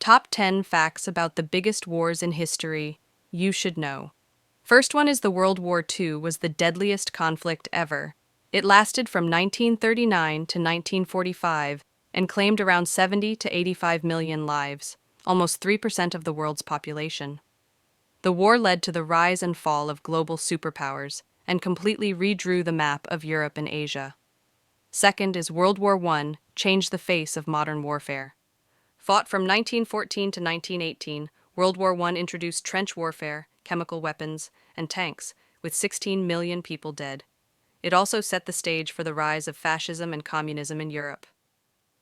Top 10 facts about the biggest wars in history you should know. First one is the World War II was the deadliest conflict ever. It lasted from 1939 to 1945 and claimed around 70 to 85 million lives, almost 3% of the world's population. The war led to the rise and fall of global superpowers and completely redrew the map of Europe and Asia. Second is World War I changed the face of modern warfare. Fought from 1914 to 1918, World War I introduced trench warfare, chemical weapons, and tanks, with 16 million people dead. It also set the stage for the rise of fascism and communism in Europe.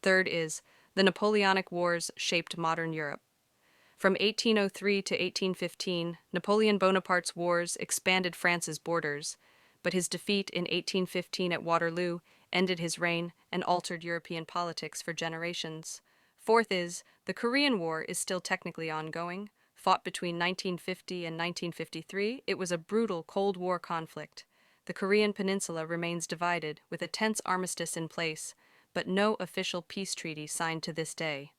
Third is the Napoleonic Wars shaped modern Europe. From 1803 to 1815, Napoleon Bonaparte's wars expanded France's borders, but his defeat in 1815 at Waterloo ended his reign and altered European politics for generations. Fourth is, the Korean War is still technically ongoing. Fought between 1950 and 1953, it was a brutal Cold War conflict. The Korean Peninsula remains divided, with a tense armistice in place, but no official peace treaty signed to this day.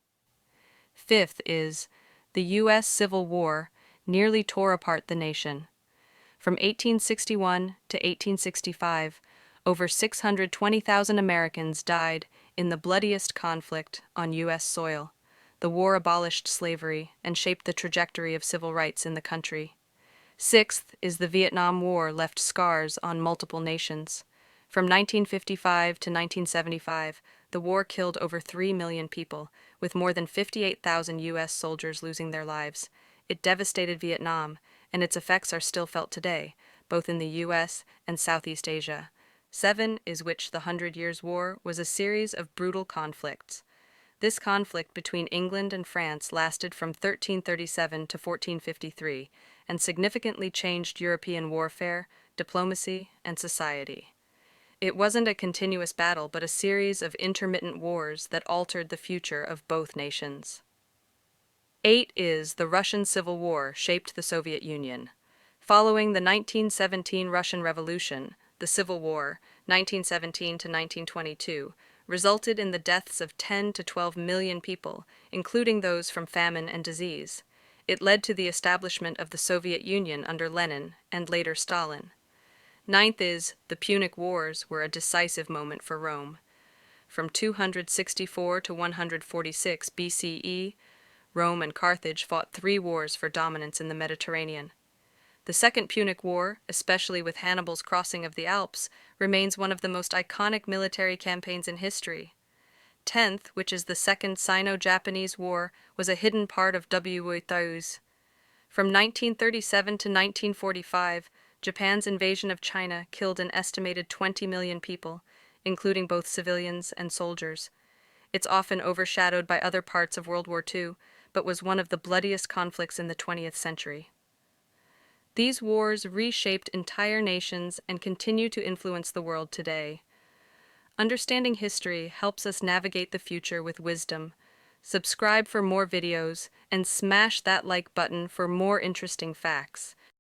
Fifth is, the U.S. Civil War nearly tore apart the nation. From 1861 to 1865, over 620,000 Americans died in the bloodiest conflict on U.S. soil. The war abolished slavery and shaped the trajectory of civil rights in the country. Sixth is the Vietnam War left scars on multiple nations. From 1955 to 1975, the war killed over 3 million people, with more than 58,000 U.S. soldiers losing their lives. It devastated Vietnam, and its effects are still felt today, both in the U.S. and Southeast Asia. Seven is which the Hundred Years' War was a series of brutal conflicts. This conflict between England and France lasted from 1337 to 1453 and significantly changed European warfare, diplomacy, and society. It wasn't a continuous battle, but a series of intermittent wars that altered the future of both nations. 8 is the Russian Civil War shaped the Soviet Union. Following the 1917 Russian Revolution, the Civil War, 1917 to 1922, resulted in the deaths of 10 to 12 million people, including those from famine and disease. It led to the establishment of the Soviet Union under Lenin and later Stalin. Ninth is the Punic Wars were a decisive moment for Rome. From 264 to 146 BCE, Rome and Carthage fought 3 wars for dominance in the Mediterranean. The Second Punic War, especially with Hannibal's crossing of the Alps, remains one of the most iconic military campaigns in history. 10th, which is the Second Sino-Japanese War, was a hidden part of WOTOs. From 1937 to 1945, Japan's invasion of China killed an estimated 20 million people, including both civilians and soldiers. It's often overshadowed by other parts of World War II, but was one of the bloodiest conflicts in the 20th century. These wars reshaped entire nations and continue to influence the world today. Understanding history helps us navigate the future with wisdom. Subscribe for more videos and smash that like button for more interesting facts.